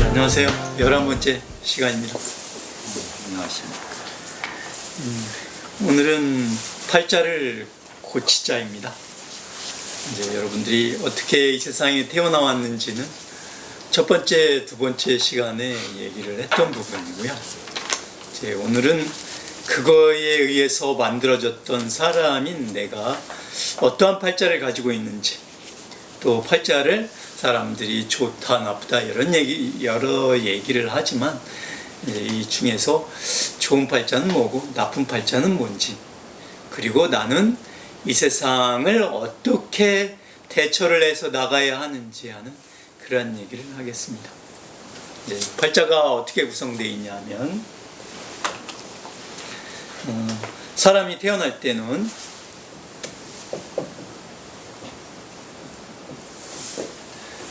안녕하세요. 11번째 시간입니다. 안녕하십니까. 오늘은 팔자를 고치자입니다. 이제 여러분들이 어떻게 이 세상에 태어나왔는지는 첫 번째, 두 번째 시간에 얘기를 했던 부분이고요. 이제 오늘은 그거에 의해서 만들어졌던 사람인 내가 어떠한 팔자를 가지고 있는지, 또 팔자를 사람들이 좋다 나쁘다 여러 얘기를 하지만 이 중에서 좋은 팔자는 뭐고 나쁜 팔자는 뭔지, 그리고 나는 이 세상을 어떻게 대처를 해서 나가야 하는지 하는 그런 얘기를 하겠습니다. 팔자가 어떻게 구성되어 있냐면 사람이 태어날 때는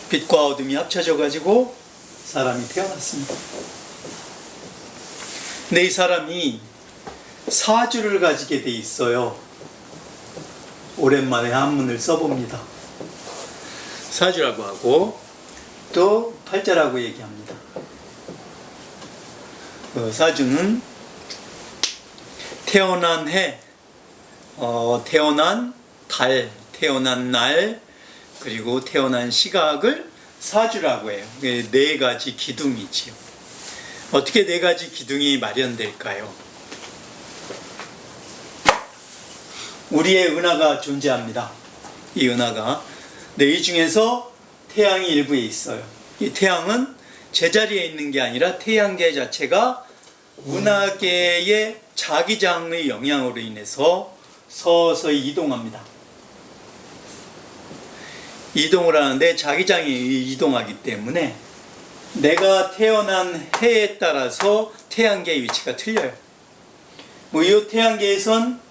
빛과 어둠이 합쳐져 가지고 사람이 태어났습니다. 근데 이 사람이 사주를 가지게 돼 있어요. 오랜만에 한문을 써봅니다. 사주라고 하고 또 팔자라고 얘기합니다. 사주는 태어난 해, 태어난 달, 태어난 날, 그리고 태어난 시각을 사주라고 해요. 네 가지 기둥이지요. 어떻게 네 가지 기둥이 마련될까요? 우리의 은하가 존재합니다. 이 은하가. 이 중에서 태양이 일부에 있어요. 이 태양은 제자리에 있는 게 아니라 태양계 자체가 은하계의 자기장의 영향으로 인해서 서서히 이동합니다. 이동을 하는데 자기장이 이동하기 때문에 내가 태어난 해에 따라서 태양계의 위치가 틀려요. 이 태양계에선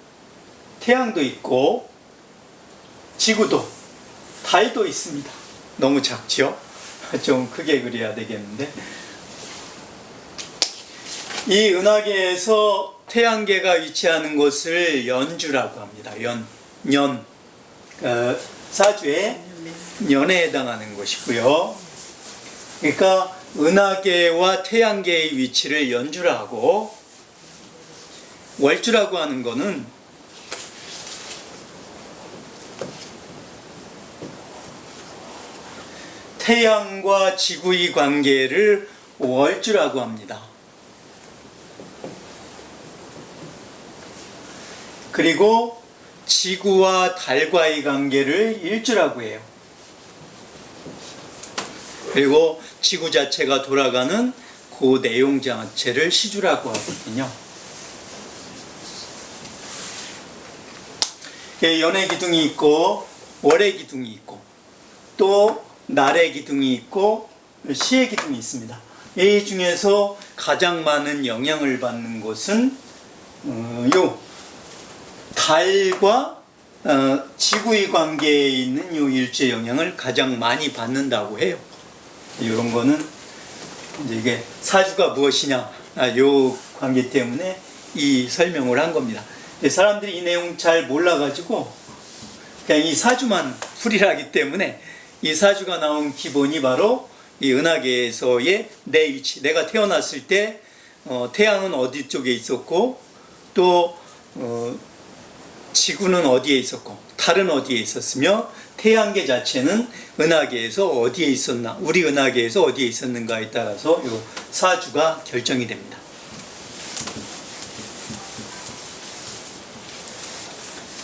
태양도 있고 지구도 달도 있습니다. 너무 작죠? 좀 크게 그려야 되겠는데, 이 은하계에서 태양계가 위치하는 곳을 연주라고 합니다. 사주의 년에 해당하는 것이고요. 그러니까 은하계와 태양계의 위치를 연주라 하고, 월주라고 하는 것은 태양과 지구의 관계를 월주라고 합니다. 그리고 지구와 달과의 관계를 일주라고 해요. 그리고 지구 자체가 돌아가는 그 내용 자체를 시주라고 하거든요. 연의 기둥이 있고 월의 기둥이 있고 또 날의 기둥이 있고 시의 기둥이 있습니다. 이 중에서 가장 많은 영향을 받는 것은 달과 지구의 관계에 있는 요 일주의 영향을 가장 많이 받는다고 해요. 이런 거는 이게 사주가 무엇이냐, 요 관계 때문에 이 설명을 한 겁니다. 사람들이 이 내용 잘 몰라가지고 그냥 이 사주만 풀이를 하기 때문에, 이 사주가 나온 기본이 바로 이 은하계에서의 내 위치, 내가 태어났을 때 태양은 어디 쪽에 있었고, 또 지구는 어디에 있었고, 달은 어디에 있었으며, 태양계 자체는 은하계에서 어디에 있었나, 우리 은하계에서 어디에 있었는가에 따라서 이 사주가 결정이 됩니다.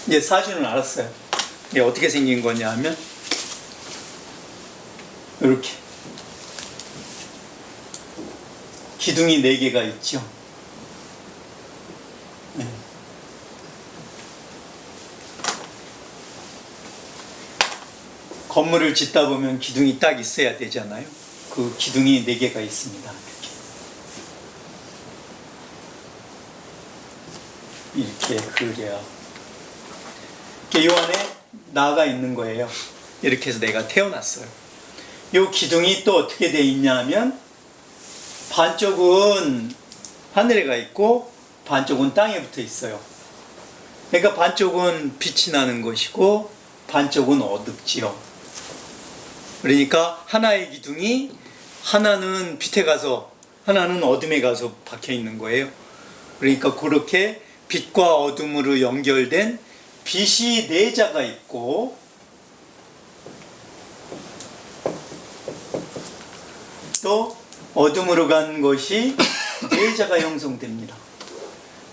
이제 사주는 알았어요. 이게 어떻게 생긴 거냐 하면 이렇게 기둥이 4개가 있죠. 건물을 짓다 보면 기둥이 딱 있어야 되잖아요. 그 기둥이 4개가 있습니다. 이렇게 그려야 이 안에 나가 있는 거예요. 이렇게 해서 내가 태어났어요. 이 기둥이 또 어떻게 돼 있냐면 반쪽은 하늘에 가 있고 반쪽은 땅에 붙어 있어요. 그러니까 반쪽은 빛이 나는 것이고 반쪽은 어둡지요. 그러니까 하나의 기둥이 하나는 빛에 가서 하나는 어둠에 가서 박혀 있는 거예요. 그러니까 그렇게 빛과 어둠으로 연결된 빛이 네 자가 있고 또 어둠으로 간 것이 네 자가 형성됩니다.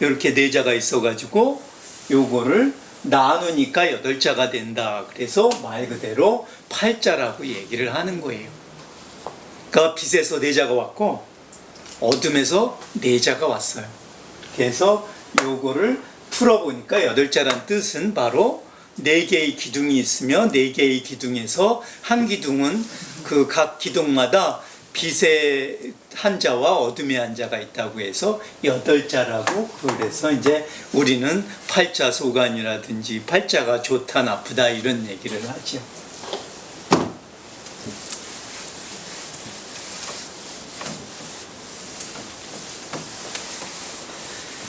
이렇게 네 자가 있어가지고 요거를 나누니까 8자가 된다. 그래서 말 그대로 8자라고 얘기를 하는 거예요. 그러니까 빛에서 4자가 왔고 어둠에서 4자가 왔어요. 그래서 요거를 풀어보니까 8자란 뜻은 바로 4개의 기둥이 있으며 4개의 기둥에서 한 기둥은 그 각 기둥마다 빛의 한 자와 어둠의 한 자가 있다고 해서 8자라고, 그래서 이제 우리는 팔자소관이라든지 팔자가 좋다 나쁘다 이런 얘기를 하죠.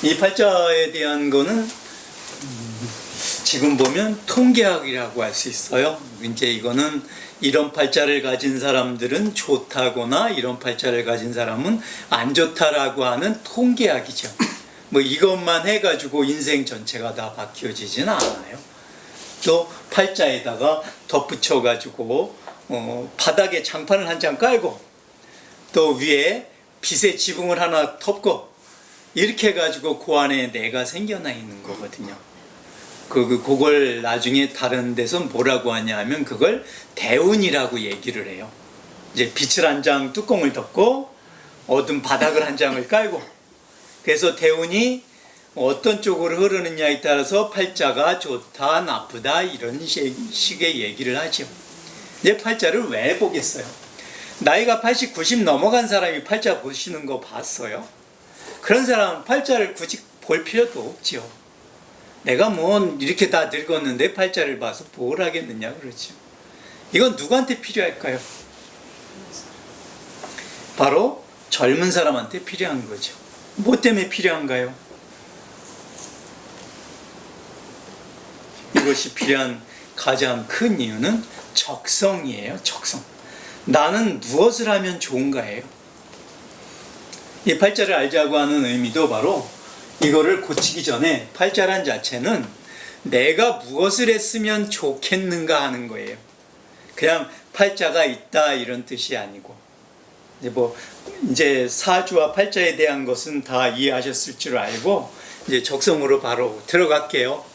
이 팔자에 대한 거는 지금 보면 통계학이라고 할 수 있어요. 이제 이거는 이런 팔자를 가진 사람들은 좋다거나 이런 팔자를 가진 사람은 안 좋다라고 하는 통계학이죠. 뭐 이것만 해가지고 인생 전체가 다 바뀌어지지는 않아요. 또 팔자에다가 덧붙여가지고 바닥에 장판을 한 장 깔고 또 위에 빛의 지붕을 하나 덮고 이렇게 해가지고 그 안에 내가 생겨나 있는 거거든요. 그걸 나중에 다른 데서 뭐라고 하냐 하면 그걸 대운이라고 얘기를 해요. 이제 빛을 한 장 뚜껑을 덮고 어두운 바닥을 한 장을 깔고, 그래서 대운이 어떤 쪽으로 흐르느냐에 따라서 팔자가 좋다 나쁘다 이런 식의 얘기를 하죠. 이제 팔자를 왜 보겠어요? 나이가 80, 90 넘어간 사람이 팔자 보시는 거 봤어요? 그런 사람은 팔자를 굳이 볼 필요도 없죠. 내가 뭐 이렇게 다 늙었는데 팔자를 봐서 뭘 하겠느냐 그렇죠. 이건 누구한테 필요할까요? 바로 젊은 사람한테 필요한 거죠. 뭐 때문에 필요한가요? 이것이 필요한 가장 큰 이유는 적성이에요. 적성. 나는 무엇을 하면 좋은가예요. 이 팔자를 알자고 하는 의미도 바로 이거를 고치기 전에 팔자란 자체는 내가 무엇을 했으면 좋겠는가 하는 거예요. 그냥 팔자가 있다 이런 뜻이 아니고, 이제 사주와 팔자에 대한 것은 다 이해하셨을 줄 알고 이제 적성으로 바로 들어갈게요.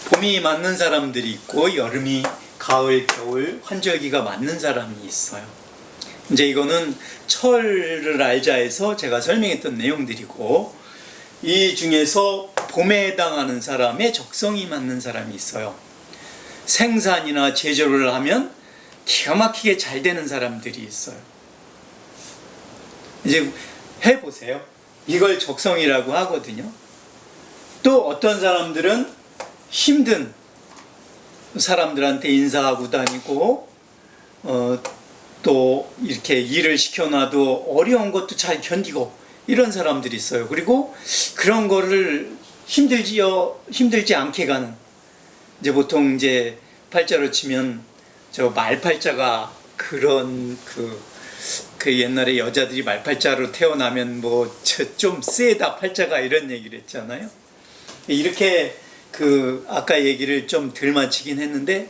봄이 맞는 사람들이 있고 여름이 가을, 겨울, 환절기가 맞는 사람이 있어요. 이제 이거는 철을 알자 해서 제가 설명했던 내용들이고, 이 중에서 봄에 해당하는 사람의 적성이 맞는 사람이 있어요. 생산이나 제조를 하면 기가 막히게 잘 되는 사람들이 있어요. 이제 해보세요. 이걸 적성이라고 하거든요. 또 어떤 사람들은 힘든 사람들한테 인사하고 다니고 또 이렇게 일을 시켜놔도 어려운 것도 잘 견디고 이런 사람들이 있어요. 그리고 그런 거를 힘들지 않게 가는, 이제 보통 이제 팔자로 치면 저 말팔자가 그런 그 옛날에 여자들이 말팔자로 태어나면 뭐 좀 세다 팔자가 이런 얘기를 했잖아요. 이렇게 아까 얘기를 좀 덜 마치긴 했는데,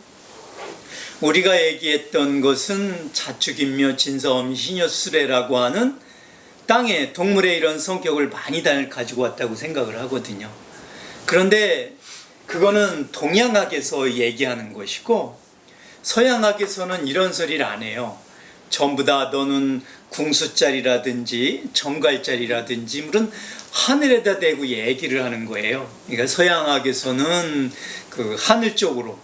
우리가 얘기했던 것은 자축인묘, 진사오미, 신여수레라고 하는 땅에 동물의 이런 성격을 많이 가지고 왔다고 생각을 하거든요. 그런데 그거는 동양학에서 얘기하는 것이고 서양학에서는 이런 소리를 안 해요. 전부 다 너는 궁수자리라든지 정갈자리라든지 물론 하늘에다 대고 얘기를 하는 거예요. 그러니까 서양학에서는 그 하늘 쪽으로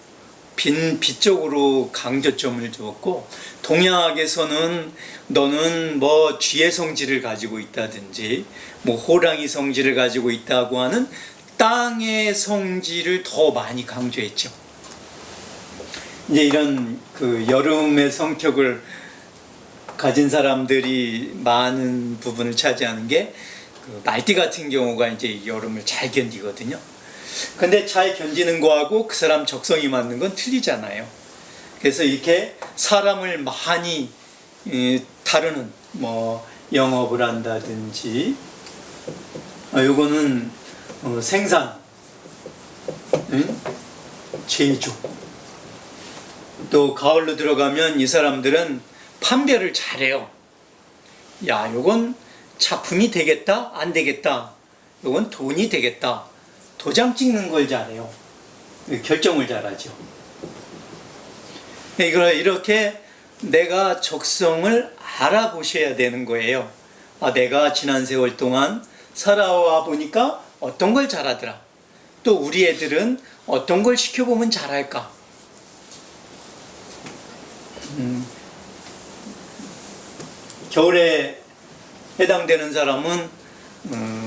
빛 쪽으로 강조점을 두었고, 동양학에서는 너는 뭐 쥐의 성질을 가지고 있다든지 뭐 호랑이 성질을 가지고 있다고 하는 땅의 성질을 더 많이 강조했죠. 이제 이런 여름의 성격을 가진 사람들이 많은 부분을 차지하는 게 그 말띠 같은 경우가 이제 여름을 잘 견디거든요. 근데 잘 견디는 거하고 그 사람 적성이 맞는 건 틀리잖아요. 그래서 이렇게 사람을 많이 다루는 뭐 영업을 한다든지, 요거는 생산, 제조. 또 가을로 들어가면 이 사람들은 판별을 잘해요. 야, 요건 작품이 되겠다, 안 되겠다. 요건 돈이 되겠다. 도장 찍는 걸 잘해요. 결정을 잘하죠. 이걸 이렇게 내가 적성을 알아보셔야 되는 거예요. 아, 내가 지난 세월 동안 살아와 보니까 어떤 걸 잘하더라. 또 우리 애들은 어떤 걸 시켜보면 잘할까. 겨울에 해당되는 사람은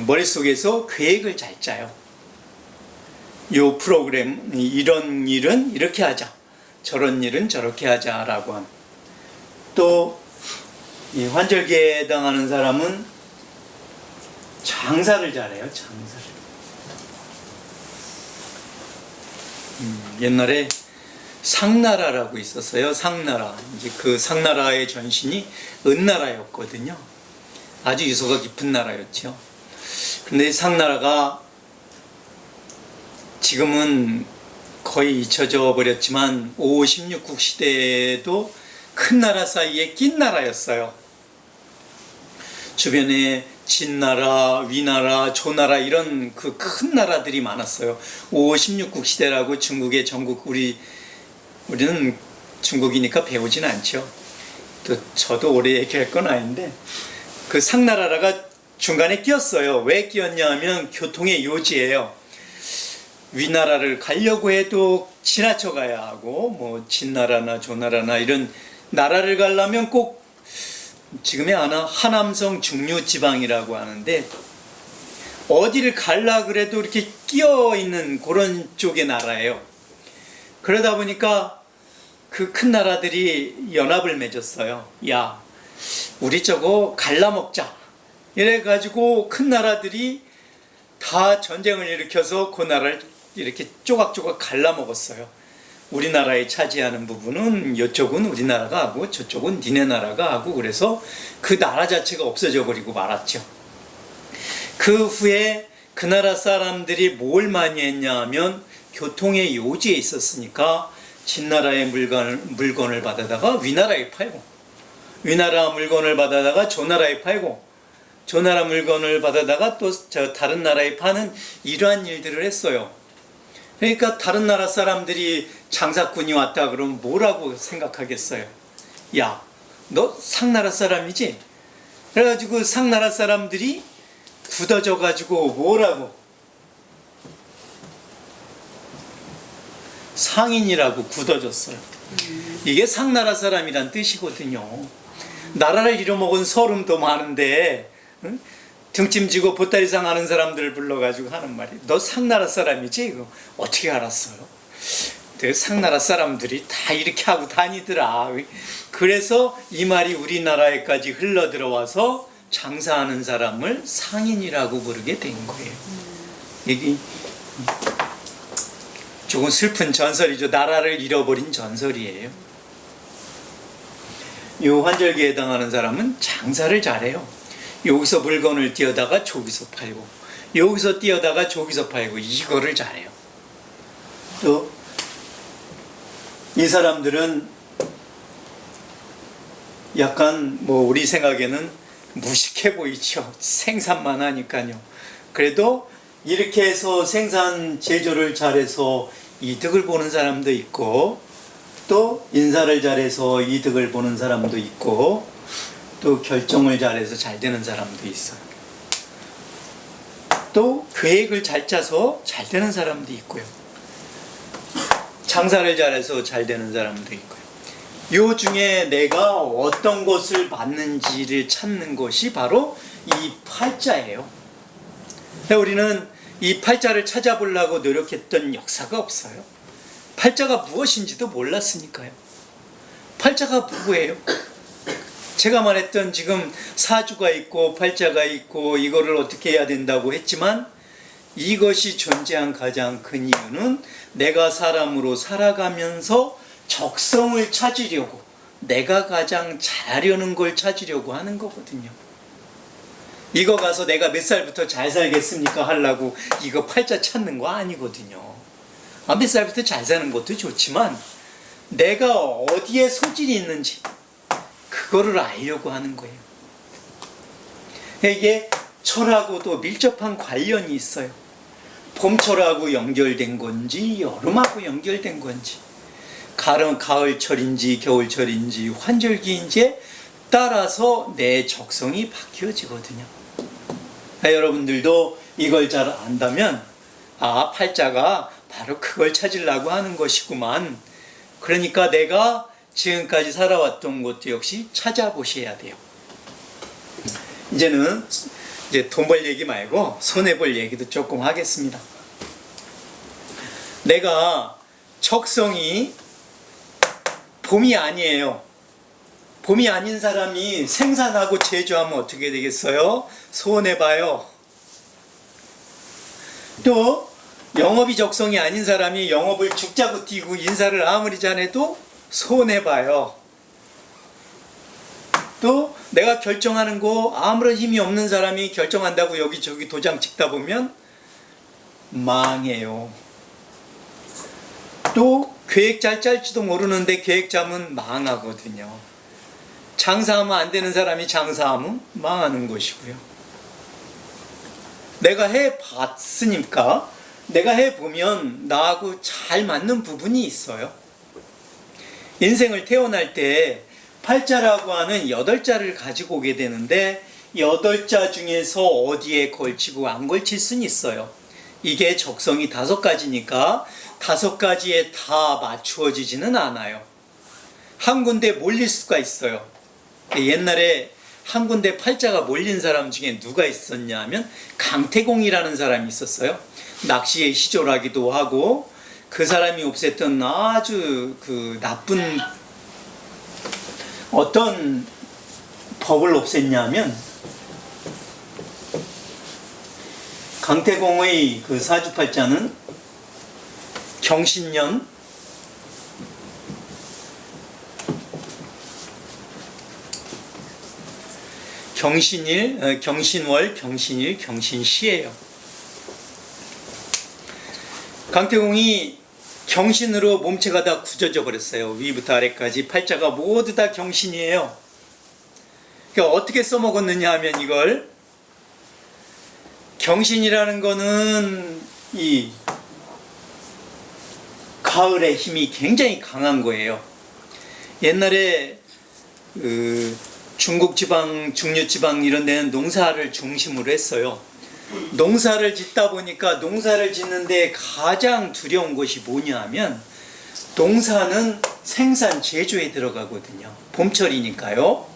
머릿속에서 계획을 잘 짜요. 요 프로그램, 이런 일은 이렇게 하자, 저런 일은 저렇게 하자라고 함. 또 이 환절기에 해당하는 사람은 장사를 잘해요. 장사를. 옛날에 상나라라고 있었어요. 상나라. 이제 그 상나라의 전신이 은나라였거든요. 아주 유서가 깊은 나라였죠. 근데 상나라가 지금은 거의 잊혀져 버렸지만 5, 16국 시대에도 큰 나라 사이에 낀 나라였어요. 주변에 진나라, 위나라, 조나라 이런 그 큰 나라들이 많았어요. 5, 16국 시대라고 중국의 전국, 우리는 중국이니까 배우진 않죠. 또 저도 오래 얘기할 건 아닌데 그 상나라가 중간에 끼었어요. 왜 끼었냐 하면 교통의 요지예요. 위나라를 가려고 해도 지나쳐 가야 하고, 뭐 진나라나 조나라나 이런 나라를 가려면 꼭 지금의 하남성 중류지방이라고 하는데 어디를 갈라 그래도 이렇게 끼어 있는 그런 쪽의 나라예요. 그러다 보니까 그 큰 나라들이 연합을 맺었어요. 야, 우리 저거 갈라먹자. 이래가지고 큰 나라들이 다 전쟁을 일으켜서 그 나라를 이렇게 조각조각 갈라먹었어요. 우리나라에 차지하는 부분은 이쪽은 우리나라가 하고 저쪽은 니네 나라가 하고, 그래서 그 나라 자체가 없어져 버리고 말았죠. 그 후에 그 나라 사람들이 뭘 많이 했냐 하면 교통의 요지에 있었으니까 진나라의 물건을 받아다가 위나라에 팔고, 위나라 물건을 받아다가 조나라에 팔고, 조나라 물건을 받아다가 또 다른 나라에 파는 이러한 일들을 했어요. 그러니까 다른 나라 사람들이 장사꾼이 왔다 그러면 뭐라고 생각하겠어요? 야, 너 상나라 사람이지? 그래가지고 상나라 사람들이 굳어져 가지고 뭐라고? 상인이라고 굳어졌어요. 이게 상나라 사람이란 뜻이거든요. 나라를 잃어먹은 서름도 많은데, 응? 등짐지고 보따리상 하는 사람들을 불러가지고 하는 말이, 너 상나라 사람이지? 이거 어떻게 알았어요? 상나라 사람들이 다 이렇게 하고 다니더라. 그래서 이 말이 우리나라에까지 흘러 들어와서 장사하는 사람을 상인이라고 부르게 된 거예요. 이게 조금 슬픈 전설이죠. 나라를 잃어버린 전설이에요. 이 환절기에 해당하는 사람은 장사를 잘해요. 여기서 물건을 띄어다가 저기서 팔고, 여기서 띄어다가 저기서 팔고, 이거를 잘해요. 또 이 사람들은 약간 뭐 우리 생각에는 무식해 보이죠. 생산만 하니까요. 그래도 이렇게 해서 생산 제조를 잘해서 이득을 보는 사람도 있고, 또 인사를 잘해서 이득을 보는 사람도 있고, 또 결정을 잘해서 잘 되는 사람도 있어요. 또 계획을 잘 짜서 잘 되는 사람도 있고요. 장사를 잘해서 잘 되는 사람도 있고요. 요 중에 내가 어떤 것을 맞는지를 찾는 것이 바로 이 팔자예요. 우리는 이 팔자를 찾아보려고 노력했던 역사가 없어요. 팔자가 무엇인지도 몰랐으니까요. 팔자가 뭐예요? 제가 말했던 지금 사주가 있고 팔자가 있고 이거를 어떻게 해야 된다고 했지만 이것이 존재한 가장 큰 이유는 내가 사람으로 살아가면서 적성을 찾으려고 내가 가장 잘하려는 걸 찾으려고 하는 거거든요. 이거 가서 내가 몇 살부터 잘 살겠습니까 하려고 이거 팔자 찾는 거 아니거든요. 몇 살부터 잘 사는 것도 좋지만 내가 어디에 소질이 있는지 그거를 알려고 하는 거예요. 이게 철하고도 밀접한 관련이 있어요. 봄철하고 연결된 건지 여름하고 연결된 건지 가을철인지 겨울철인지 환절기인지에 따라서 내 적성이 바뀌어지거든요. 여러분들도 이걸 잘 안다면 팔자가 바로 그걸 찾으려고 하는 것이구만. 그러니까 내가 지금까지 살아왔던 것도 역시 찾아보셔야 돼요. 이제는 돈 벌 얘기 말고 손해 볼 얘기도 조금 하겠습니다. 내가 적성이 봄이 아니에요. 봄이 아닌 사람이 생산하고 제조하면 어떻게 되겠어요? 손해봐요. 또 영업이 적성이 아닌 사람이 영업을 죽자고 뛰고 인사를 아무리 잘해도 손해봐요. 또 내가 결정하는 거 아무런 힘이 없는 사람이 결정한다고 여기저기 도장 찍다 보면 망해요. 또 계획 잘 짤지도 모르는데 계획 짜면 망하거든요. 장사하면 안 되는 사람이 장사하면 망하는 것이고요. 내가 해봤으니까 내가 해보면 나하고 잘 맞는 부분이 있어요. 인생을 태어날 때 팔자라고 하는 8자를 가지고 오게 되는데 8자 중에서 어디에 걸치고 안 걸칠 수는 있어요. 이게 적성이 5가지니까 5가지에 다 맞추어지지는 않아요. 한 군데 몰릴 수가 있어요. 옛날에 한 군데 팔자가 몰린 사람 중에 누가 있었냐 하면 강태공이라는 사람이 있었어요. 낚시에 시졸하기도 하고 그 사람이 없앴던 아주 나쁜 어떤 법을 없앴냐면 강태공의 그 사주팔자는 경신년 경신일, 경신월, 경신일, 경신시예요. 강태공이 경신으로 몸체가 다 굳어져 버렸어요. 위부터 아래까지 팔자가 모두 다 경신이에요. 그러니까 어떻게 써먹었느냐 하면 이걸 경신이라는 거는 이 가을의 힘이 굉장히 강한 거예요. 옛날에 중국 지방, 중류 지방 이런 데는 농사를 중심으로 했어요. 농사를 짓다 보니까 농사를 짓는데 가장 두려운 것이 뭐냐 하면 농사는 생산 제조에 들어가거든요. 봄철이니까요.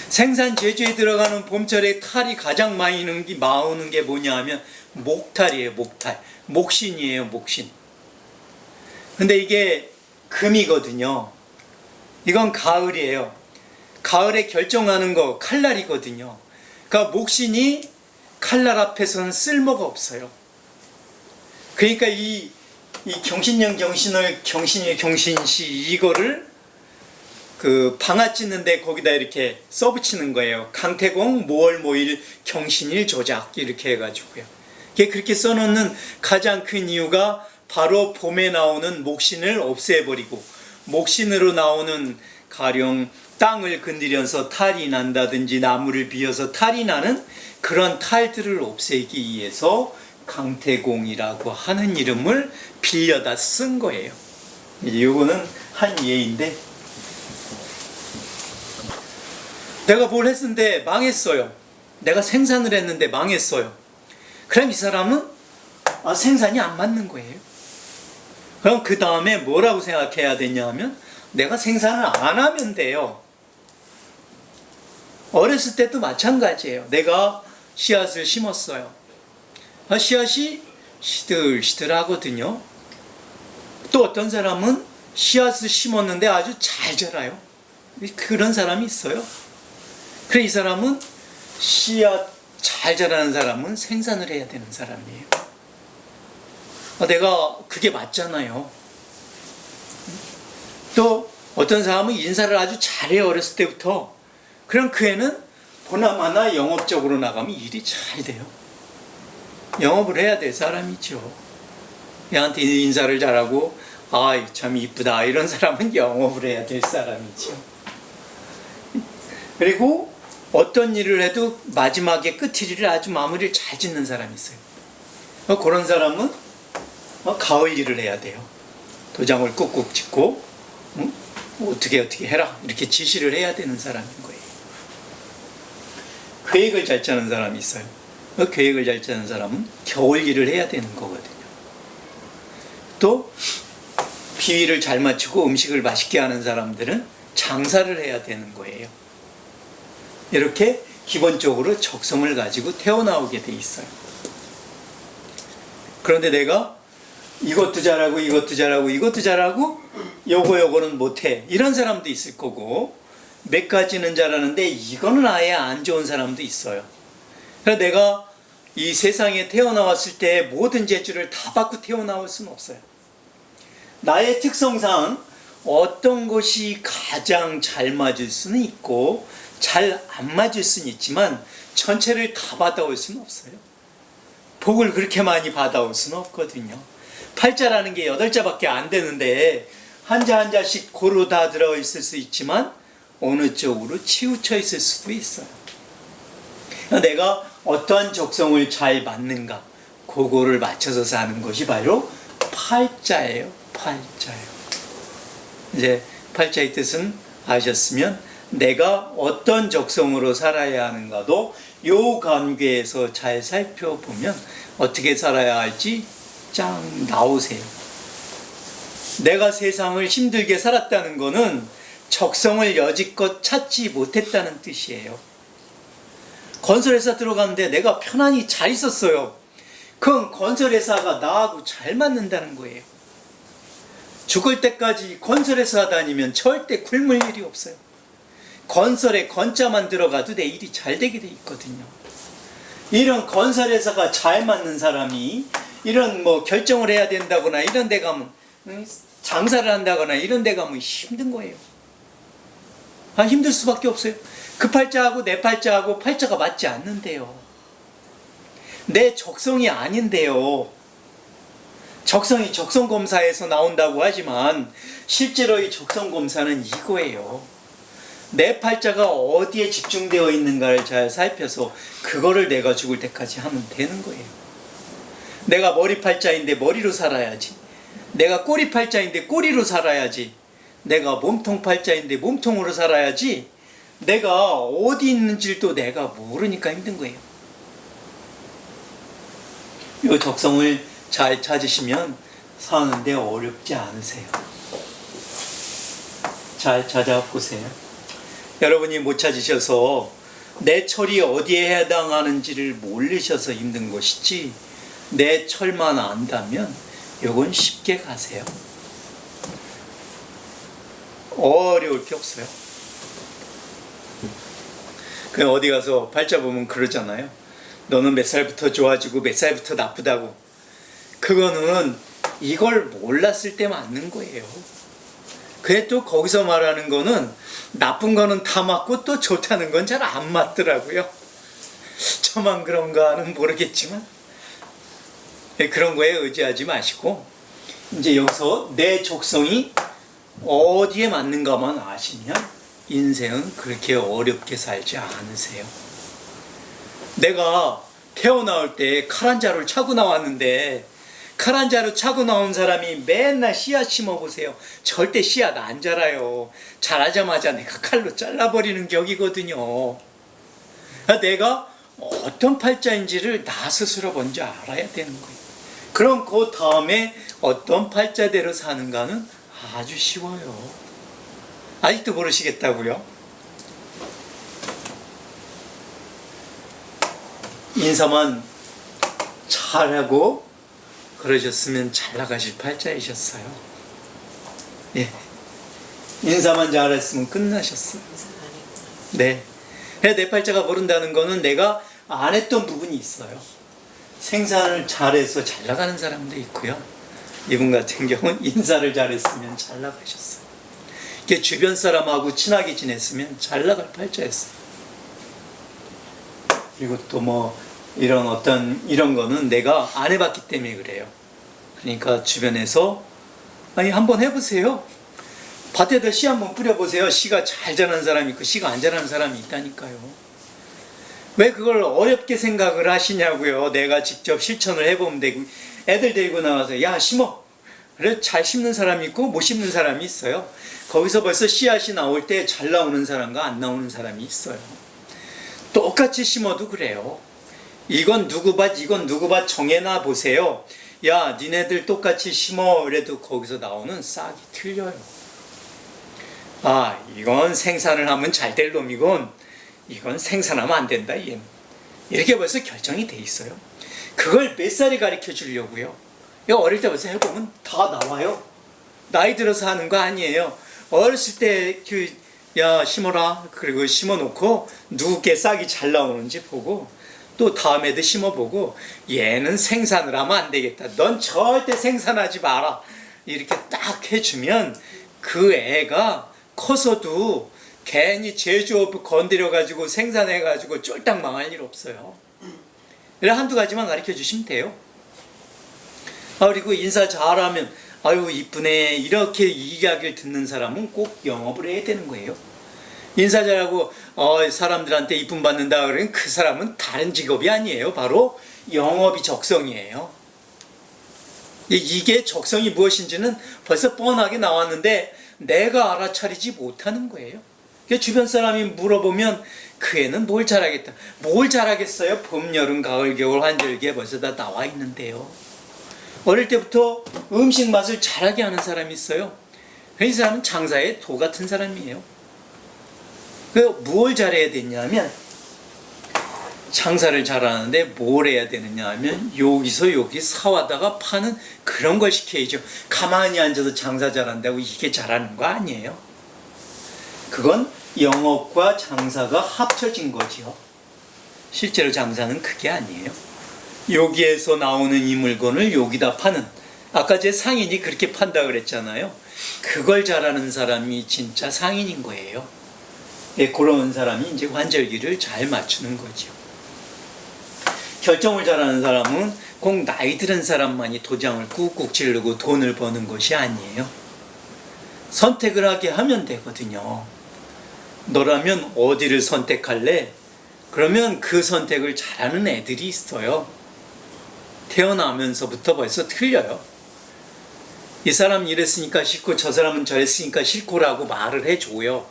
생산 제조에 들어가는 봄철에 탈이 가장 많이 나오는 게 뭐냐 하면 목탈이에요. 목탈. 목신이에요. 목신. 근데 이게 금이거든요. 이건 가을이에요. 가을에 결정하는 거 칼날이거든요. 그러니까 목신이 칼날 앞에서는 쓸모가 없어요. 그러니까 이 경신년 경신월 경신일 경신시 이거를 그 방아 찢는데 거기다 이렇게 써붙이는 거예요. 강태공 모월 모일 경신일 조작 이렇게 해가지고요. 그렇게 써놓는 가장 큰 이유가 바로 봄에 나오는 목신을 없애버리고 목신으로 나오는 가령 땅을 건드려서 탈이 난다든지 나무를 비워서 탈이 나는 그런 탈들을 없애기 위해서 강태공이라고 하는 이름을 빌려다 쓴 거예요. 이거는 한 예인데 내가 뭘 했는데 망했어요. 내가 생산을 했는데 망했어요. 그럼 이 사람은 생산이 안 맞는 거예요. 그럼 그 다음에 뭐라고 생각해야 되냐 하면 내가 생산을 안 하면 돼요. 어렸을 때도 마찬가지예요. 내가 씨앗을 심었어요. 씨앗이 시들시들하거든요. 또 어떤 사람은 씨앗을 심었는데 아주 잘 자라요. 그런 사람이 있어요. 그래 이 사람은 씨앗 잘 자라는 사람은 생산을 해야 되는 사람이에요. 내가 그게 맞잖아요. 또 어떤 사람은 인사를 아주 잘해요. 어렸을 때부터. 그럼 그 애는 보나마나 영업적으로 나가면 일이 잘 돼요. 영업을 해야 될 사람이죠. 얘한테 인사를 잘하고 아이 참 이쁘다 이런 사람은 영업을 해야 될 사람이죠. 그리고 어떤 일을 해도 마지막에 끝일을 아주 마무리를 잘 짓는 사람이 있어요. 그런 사람은 가을 일을 해야 돼요. 도장을 꾹꾹 찍고 어떻게 해라 이렇게 지시를 해야 되는 사람인 거예요. 계획을 잘 짜는 사람이 있어요. 계획을 잘 짜는 사람은 겨울 일을 해야 되는 거거든요. 또 비위를 잘 맞추고 음식을 맛있게 하는 사람들은 장사를 해야 되는 거예요. 이렇게 기본적으로 적성을 가지고 태어나오게 돼 있어요. 그런데 내가 이것도 잘하고 이것도 잘하고 이것도 잘하고 요거는 못해 이런 사람도 있을 거고, 몇 가지는 잘하는데 이거는 아예 안 좋은 사람도 있어요. 그래서 내가 이 세상에 태어나왔을 때 모든 재주를 다 받고 태어나올 수는 없어요. 나의 특성상 어떤 것이 가장 잘 맞을 수는 있고 잘 안 맞을 수는 있지만 전체를 다 받아올 수는 없어요. 복을 그렇게 많이 받아올 수는 없거든요. 팔자라는 게 8자밖에 안 되는데 한자 한자씩 고루 다 들어있을 수 있지만 어느 쪽으로 치우쳐 있을 수도 있어요. 내가 어떠한 적성을 잘 맞는가, 그거를 맞춰서 사는 것이 바로 팔자예요. 팔자예요. 이제 팔자의 뜻은 아셨으면 내가 어떤 적성으로 살아야 하는가도 요 관계에서 잘 살펴보면 어떻게 살아야 할지 쫙 나오세요. 내가 세상을 힘들게 살았다는 거는 적성을 여지껏 찾지 못했다는 뜻이에요. 건설회사 들어갔는데 내가 편안히 잘 있었어요. 그건 건설회사가 나하고 잘 맞는다는 거예요. 죽을 때까지 건설회사 다니면 절대 굶을 일이 없어요. 건설에 건자만 들어가도 내 일이 잘 되게 돼 있거든요. 이런 건설회사가 잘 맞는 사람이 이런 결정을 해야 된다거나 이런 데 가면 장사를 한다거나 이런 데 가면 힘든 거예요. 힘들 수밖에 없어요. 그 팔자하고 내 팔자하고 팔자가 맞지 않는데요. 내 적성이 아닌데요. 적성이 적성검사에서 나온다고 하지만 실제로 이 적성검사는 이거예요. 내 팔자가 어디에 집중되어 있는가를 잘 살펴서 그거를 내가 죽을 때까지 하면 되는 거예요. 내가 머리 팔자인데 머리로 살아야지. 내가 꼬리 팔자인데 꼬리로 살아야지. 내가 몸통 팔자인데 몸통으로 살아야지. 내가 어디 있는지도 내가 모르니까 힘든 거예요. 이 적성을 잘 찾으시면 사는데 어렵지 않으세요. 잘 찾아보세요. 여러분이 못 찾으셔서 내 철이 어디에 해당하는지를 모르셔서 힘든 것이지, 내 철만 안다면 요건 쉽게 가세요. 어려울 게 없어요. 그냥 어디 가서 팔자 보면 그러잖아요. 너는 몇 살부터 좋아지고 몇 살부터 나쁘다고. 그거는 이걸 몰랐을 때 맞는 거예요. 그래 또 거기서 말하는 거는 나쁜 거는 다 맞고 또 좋다는 건 잘 안 맞더라고요. 저만 그런가는 모르겠지만 그런 거에 의지하지 마시고 이제 여기서 내 적성이 어디에 맞는가만 아시면 인생은 그렇게 어렵게 살지 않으세요. 내가 태어나올 때 칼 한 자루를 차고 나왔는데 칼 한 자루 차고 나온 사람이 맨날 씨앗 심어보세요. 절대 씨앗 안 자라요. 자라자마자 내가 칼로 잘라버리는 격이거든요. 내가 어떤 팔자인지를 나 스스로 먼저 알아야 되는 거예요. 그럼 그 다음에 어떤 팔자대로 사는가는 아주 쉬워요. 아직도 모르시겠다고요? 인사만 잘하고 그러셨으면 잘 나가실 팔자이셨어요. 예. 인사만 잘했으면 끝나셨어요. 네. 내 팔자가 모른다는 거는 내가 안 했던 부분이 있어요. 생산을 잘해서 잘 나가는 사람도 있고요. 이분 같은 경우는 인사를 잘했으면 잘 나가셨어요. 이렇게 주변 사람하고 친하게 지냈으면 잘 나갈 팔자였어요. 그리고 또 뭐 이런 거는 내가 안 해봤기 때문에 그래요. 그러니까 주변에서 아니 한번 해보세요. 밭에다 씨 한번 뿌려보세요. 씨가 잘 자라는 사람이 있고 씨가 안 자라는 사람이 있다니까요. 왜 그걸 어렵게 생각을 하시냐고요. 내가 직접 실천을 해보면 되고 애들 데리고 나와서 야 심어. 그래 잘 심는 사람이 있고 못 심는 사람이 있어요. 거기서 벌써 씨앗이 나올 때 잘 나오는 사람과 안 나오는 사람이 있어요. 똑같이 심어도 그래요. 이건 누구 밭 이건 누구 밭 정해놔 보세요. 야 니네들 똑같이 심어. 그래도 거기서 나오는 싹이 틀려요. 아 이건 생산을 하면 잘 될 놈이건 이건 생산하면 안 된다. 이렇게 벌써 결정이 돼 있어요. 그걸 몇 살에 가르쳐 주려고요. 이거 어릴 때 벌써 해보면 다 나와요. 나이 들어서 하는 거 아니에요. 어렸을 때 야 심어라. 그리고 심어놓고 누구께 싹이 잘 나오는지 보고 또 다음에도 심어보고 얘는 생산을 하면 안 되겠다. 넌 절대 생산하지 마라. 이렇게 딱 해주면 그 애가 커서도 괜히 제조업 건드려가지고 생산해가지고 쫄딱 망할 일 없어요. 이런 한두 가지만 가르쳐 주시면 돼요. 그리고 인사 잘하면 아유 이쁘네 이렇게 이야기를 듣는 사람은 꼭 영업을 해야 되는 거예요. 인사 잘하고 사람들한테 이쁨 받는다 그러면 그 사람은 다른 직업이 아니에요. 바로 영업이 적성이에요. 이게 적성이 무엇인지는 벌써 뻔하게 나왔는데 내가 알아차리지 못하는 거예요. 주변 사람이 물어보면 그 애는 뭘 잘하겠다. 뭘 잘하겠어요? 봄, 여름, 가을, 겨울, 환절기에 벌써 다 나와 있는데요. 어릴 때부터 음식 맛을 잘하게 하는 사람이 있어요. 이 사람은 장사의 도 같은 사람이에요. 뭘 잘해야 되냐면 장사를 잘하는데 뭘 해야 되느냐 하면 여기서 여기 사와다가 파는 그런 걸 시켜야죠. 가만히 앉아서 장사 잘한다고 이게 잘하는 거 아니에요. 그건 영업과 장사가 합쳐진 거죠. 실제로 장사는 그게 아니에요. 여기에서 나오는 이 물건을 여기다 파는, 아까 제 상인이 그렇게 판다 그랬잖아요. 그걸 잘하는 사람이 진짜 상인인 거예요. 그런 사람이 이제 환절기를 잘 맞추는 거죠. 결정을 잘하는 사람은 꼭 나이 들은 사람만이 도장을 꾹꾹 지르고 돈을 버는 것이 아니에요. 선택을 하게 하면 되거든요. 너라면 어디를 선택할래? 그러면 그 선택을 잘하는 애들이 있어요. 태어나면서부터 벌써 틀려요. 이 사람 이랬으니까 싫고 저 사람은 저랬으니까 싫고라고 말을 해줘요.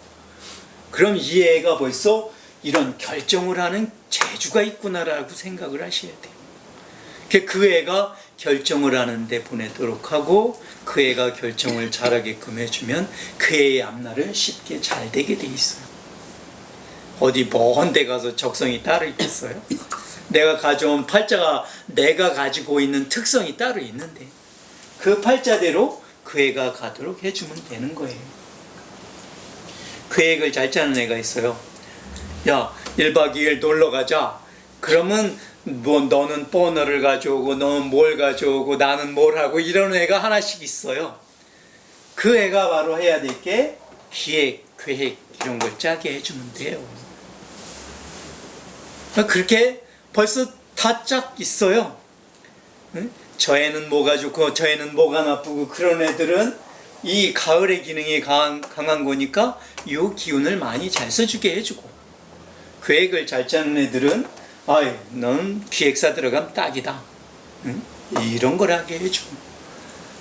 그럼 이 애가 벌써 이런 결정을 하는 재주가 있구나라고 생각을 하셔야 돼요. 그 애가 결정을 하는데 보내도록 하고 그 애가 결정을 잘하게끔 해주면 그 애의 앞날은 쉽게 잘 되게 돼 있어요. 어디 먼 데 가서 적성이 따로 있겠어요? 내가 가져온 팔자가 내가 가지고 있는 특성이 따로 있는데 그 팔자대로 그 애가 가도록 해주면 되는 거예요. 계획을 잘 짜는 애가 있어요. 야 1박 2일 놀러 가자. 그러면 뭐 너는 버너를 가져오고 너는 뭘 가져오고 나는 뭘 하고 이런 애가 하나씩 있어요. 그 애가 바로 해야 될 게 기획, 계획 이런 걸 짜게 해주면 돼요. 그렇게 벌써 다 짝 있어요. 응? 저 애는 뭐가 좋고 저 애는 뭐가 나쁘고 그런 애들은 이 가을의 기능이 강한 거니까 이 기운을 많이 잘 써주게 해주고, 계획을 잘 짜는 애들은 아이 너는 기획사 들어가면 딱이다. 응? 이런 걸 하게 해주고,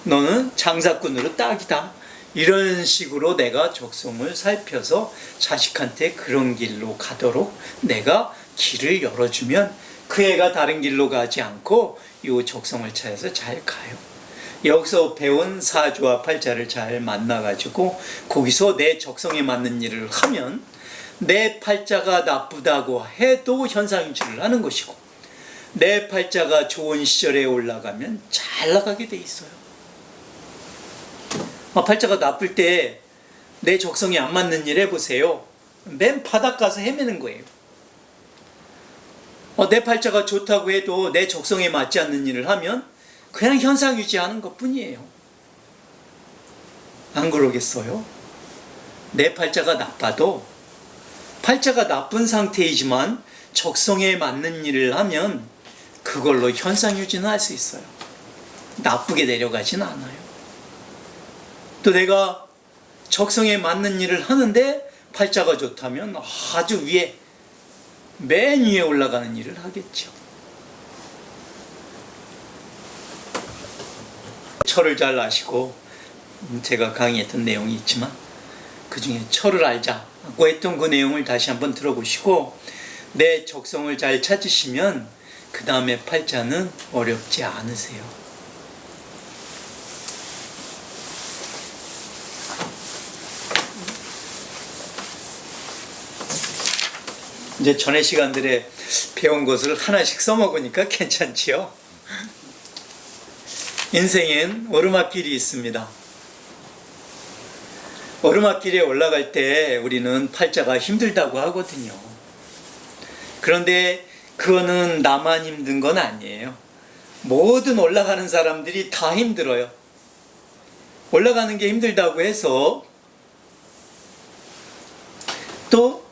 너는 장사꾼으로 딱이다. 이런 식으로 내가 적성을 살펴서 자식한테 그런 길로 가도록 내가 길을 열어주면 그 애가 다른 길로 가지 않고 이 적성을 찾아서 잘 가요. 여기서 배운 사주와 팔자를 잘 만나가지고 거기서 내 적성에 맞는 일을 하면 내 팔자가 나쁘다고 해도 현상유지를 하는 것이고, 내 팔자가 좋은 시절에 올라가면 잘 나가게 돼 있어요. 팔자가 나쁠 때 내 적성에 안 맞는 일 해보세요. 맨 바닥 가서 헤매는 거예요. 내 팔자가 좋다고 해도 내 적성에 맞지 않는 일을 하면 그냥 현상 유지하는 것 뿐이에요. 안 그러겠어요? 내 팔자가 나빠도 팔자가 나쁜 상태이지만 적성에 맞는 일을 하면 그걸로 현상 유지는 할 수 있어요. 나쁘게 내려가진 않아요. 또 내가 적성에 맞는 일을 하는데 팔자가 좋다면 아주 위에, 맨 위에 올라가는 일을 하겠죠. 철을 잘 아시고, 제가 강의했던 내용이 있지만 그 중에 철을 알자고 했던 그 내용을 다시 한번 들어보시고 내 적성을 잘 찾으시면 그 다음에 팔자는 어렵지 않으세요. 이제 전에 시간들에 배운 것을 하나씩 써먹으니까 괜찮지요? 인생엔 오르막길이 있습니다. 오르막길에 올라갈 때 우리는 팔자가 힘들다고 하거든요. 그런데 그거는 나만 힘든 건 아니에요. 모든 올라가는 사람들이 다 힘들어요. 올라가는 게 힘들다고 해서 또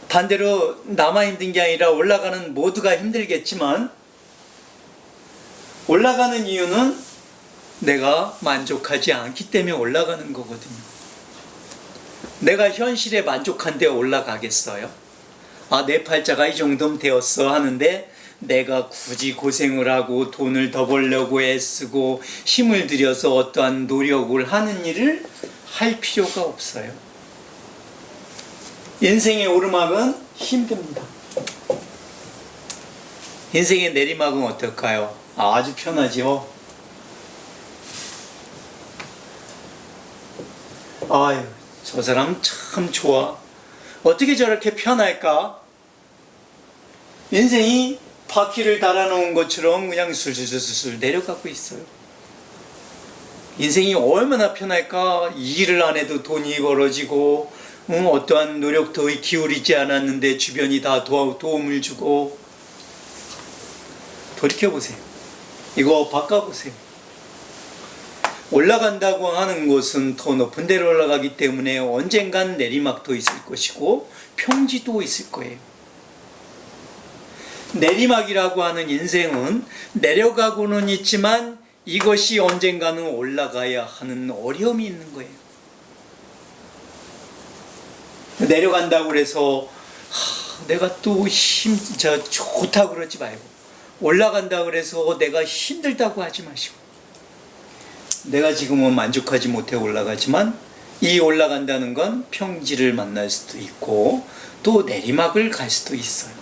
반대로 나만 힘든 게 아니라 올라가는 모두가 힘들겠지만 올라가는 이유는 내가 만족하지 않기 때문에 올라가는 거거든요. 내가 현실에 만족한데 올라가겠어요? 내 팔자가 이 정도면 되었어 하는데 내가 굳이 고생을 하고 돈을 더 벌려고 애쓰고 힘을 들여서 어떠한 노력을 하는 일을 할 필요가 없어요. 인생의 오르막은 힘듭니다. 인생의 내리막은 어떨까요? 아주 편하죠. 아유, 저 사람 참 좋아. 어떻게 저렇게 편할까? 인생이 바퀴를 달아놓은 것처럼 그냥 술술술술 내려가고 있어요. 인생이 얼마나 편할까? 일을 안 해도 돈이 벌어지고 어떠한 노력도 기울이지 않았는데 주변이 다 도움을 주고. 돌이켜보세요. 이거 바꿔보세요. 올라간다고 하는 것은 더 높은 데로 올라가기 때문에 언젠간 내리막도 있을 것이고 평지도 있을 거예요. 내리막이라고 하는 인생은 내려가고는 있지만 이것이 언젠가는 올라가야 하는 어려움이 있는 거예요. 내려간다고 해서 내가 또 좋다고 그러지 말고, 올라간다고 해서 내가 힘들다고 하지 마시고, 내가 지금은 만족하지 못해 올라가지만 이 올라간다는 건 평지를 만날 수도 있고 또 내리막을 갈 수도 있어요.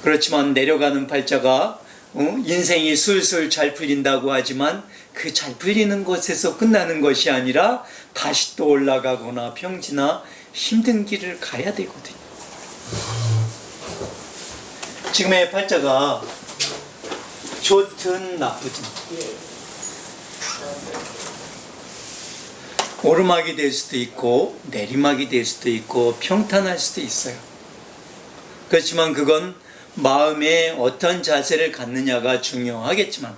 그렇지만 내려가는 팔자가 인생이 술술 잘 풀린다고 하지만 그 잘 풀리는 것에서 끝나는 것이 아니라 다시 또 올라가거나 평지나 힘든 길을 가야 되거든요. 지금의 팔자가 좋든 나쁘든 오르막이 될 수도 있고 내리막이 될 수도 있고 평탄할 수도 있어요. 그렇지만 그건 마음에 어떤 자세를 갖느냐가 중요하겠지만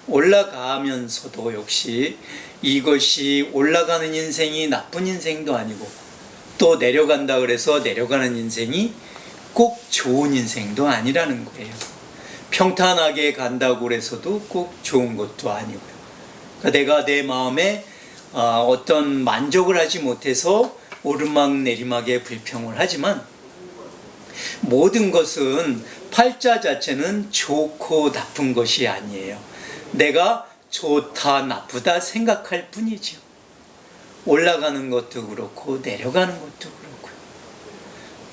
올라가면서도 역시 이것이 올라가는 인생이 나쁜 인생도 아니고 또 내려간다 그래서 내려가는 인생이 꼭 좋은 인생도 아니라는 거예요. 평탄하게 간다고 해서도 꼭 좋은 것도 아니고요. 그러니까 내가 내 마음에 어떤 만족을 하지 못해서 오르막 내리막에 불평을 하지만 모든 것은 팔자 자체는 좋고 나쁜 것이 아니에요. 내가 좋다 나쁘다 생각할 뿐이죠. 올라가는 것도 그렇고 내려가는 것도 그렇고요.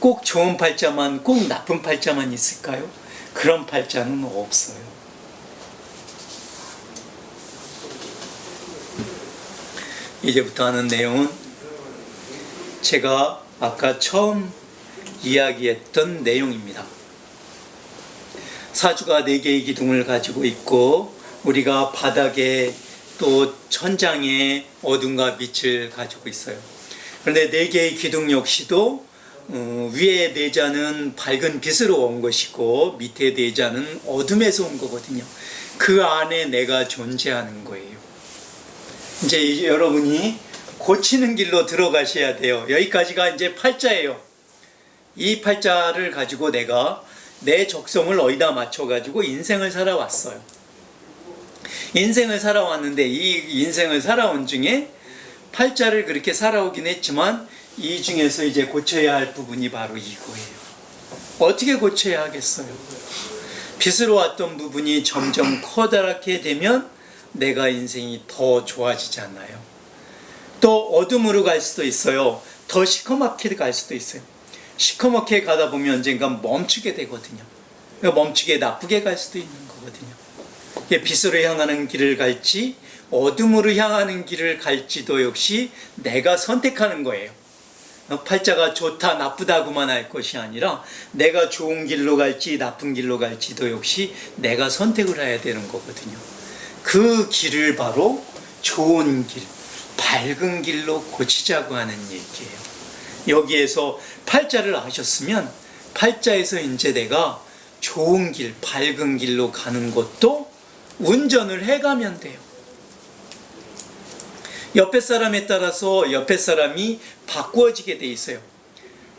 꼭 좋은 팔자만, 꼭 나쁜 팔자만 있을까요? 그런 팔자는 없어요. 이제부터 하는 내용은 제가 아까 처음 이야기했던 내용입니다. 사주가 4개의 기둥을 가지고 있고 우리가 바닥에 또 천장에 어둠과 빛을 가지고 있어요. 그런데 네 개의 기둥 역시도 위에 네 자는 밝은 빛으로 온 것이고 밑에 네 자는 어둠에서 온 거거든요. 그 안에 내가 존재하는 거예요. 이제 여러분이 고치는 길로 들어가셔야 돼요. 여기까지가 이제 팔자예요. 이 팔자를 가지고 내가 내 적성을 어디다 맞춰가지고 인생을 살아왔어요. 인생을 살아왔는데 이 인생을 살아온 중에 팔자를 그렇게 살아오긴 했지만 이 중에서 이제 고쳐야 할 부분이 바로 이거예요. 어떻게 고쳐야 하겠어요? 빛으로 왔던 부분이 점점 커다랗게 되면 내가 인생이 더 좋아지지 않나요? 또 어둠으로 갈 수도 있어요. 더 시커멓게 갈 수도 있어요. 시커멓게 가다 보면 언젠가 멈추게 되거든요. 멈추게 나쁘게 갈 수도 있는 거거든요. 빛으로 향하는 길을 갈지 어둠으로 향하는 길을 갈지도 역시 내가 선택하는 거예요. 팔자가 좋다 나쁘다고만 할 것이 아니라 내가 좋은 길로 갈지 나쁜 길로 갈지도 역시 내가 선택을 해야 되는 거거든요. 그 길을 바로 좋은 길, 밝은 길로 고치자고 하는 얘기예요. 여기에서 팔자를 아셨으면 팔자에서 이제 내가 좋은 길, 밝은 길로 가는 것도 운전을 해가면 돼요. 옆에 사람에 따라서 옆에 사람이 바꾸어지게 돼 있어요.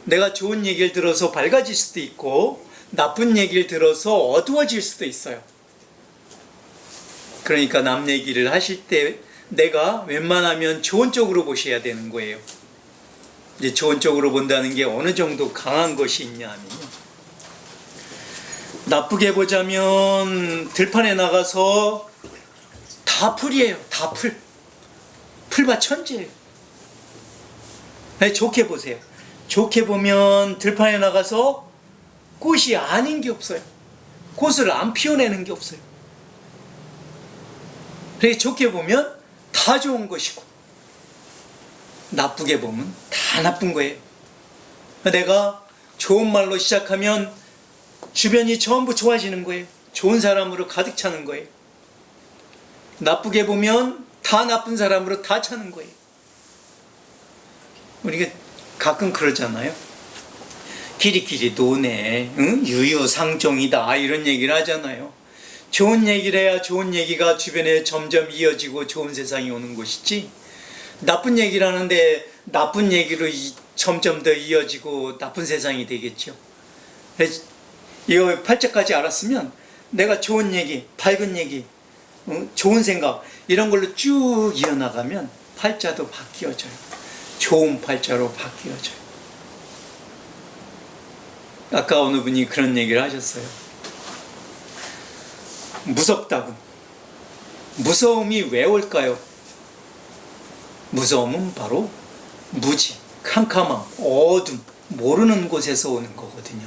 내가 좋은 얘기를 들어서 밝아질 수도 있고 나쁜 얘기를 들어서 어두워질 수도 있어요. 그러니까 남 얘기를 하실 때 내가 웬만하면 좋은 쪽으로 보셔야 되는 거예요. 이제 좋은 쪽으로 본다는 게 어느 정도 강한 것이 있냐 하면요. 나쁘게 보자면 들판에 나가서 다 풀이에요. 다 풀. 풀밭 천지예요. 좋게 보세요. 좋게 보면 들판에 나가서 꽃이 아닌 게 없어요. 꽃을 안 피워내는 게 없어요. 그래서 좋게 보면 다 좋은 것이고 나쁘게 보면 다 나쁜 거예요. 내가 좋은 말로 시작하면 주변이 전부 좋아지는 거예요. 좋은 사람으로 가득 차는 거예요. 나쁘게 보면 다 나쁜 사람으로 다 차는 거예요. 우리가 가끔 그러잖아요. 길이길이 노네, 응? 유유상종이다 이런 얘기를 하잖아요. 좋은 얘기를 해야 좋은 얘기가 주변에 점점 이어지고 좋은 세상이 오는 것이지, 나쁜 얘기를 하는데 나쁜 얘기로 점점 더 이어지고 나쁜 세상이 되겠죠. 이거 팔자까지 알았으면 내가 좋은 얘기, 밝은 얘기, 좋은 생각 이런 걸로 쭉 이어나가면 팔자도 바뀌어져요. 좋은 팔자로 바뀌어져요. 아까 어느 분이 그런 얘기를 하셨어요. 무섭다고. 무서움이 왜 올까요? 무서움은 바로 무지, 캄캄함, 어둠, 모르는 곳에서 오는 거거든요.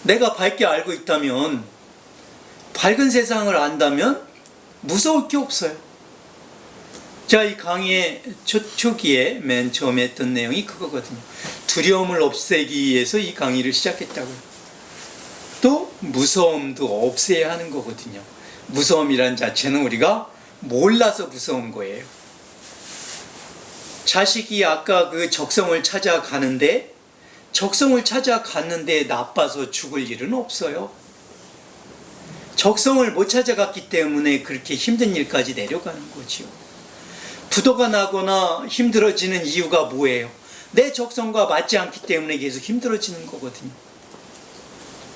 내가 밝게 알고 있다면, 밝은 세상을 안다면 무서울 게 없어요. 자, 이 강의의 초기에 맨 처음에 했던 내용이 그거거든요. 두려움을 없애기 위해서 이 강의를 시작했다고요. 또 무서움도 없애야 하는 거거든요. 무서움이란 자체는 우리가 몰라서 무서운 거예요. 자식이 아까 그 적성을 찾아갔는데 나빠서 죽을 일은 없어요. 적성을 못 찾아갔기 때문에 그렇게 힘든 일까지 내려가는 거지요. 부도가 나거나 힘들어지는 이유가 뭐예요? 내 적성과 맞지 않기 때문에 계속 힘들어지는 거거든요.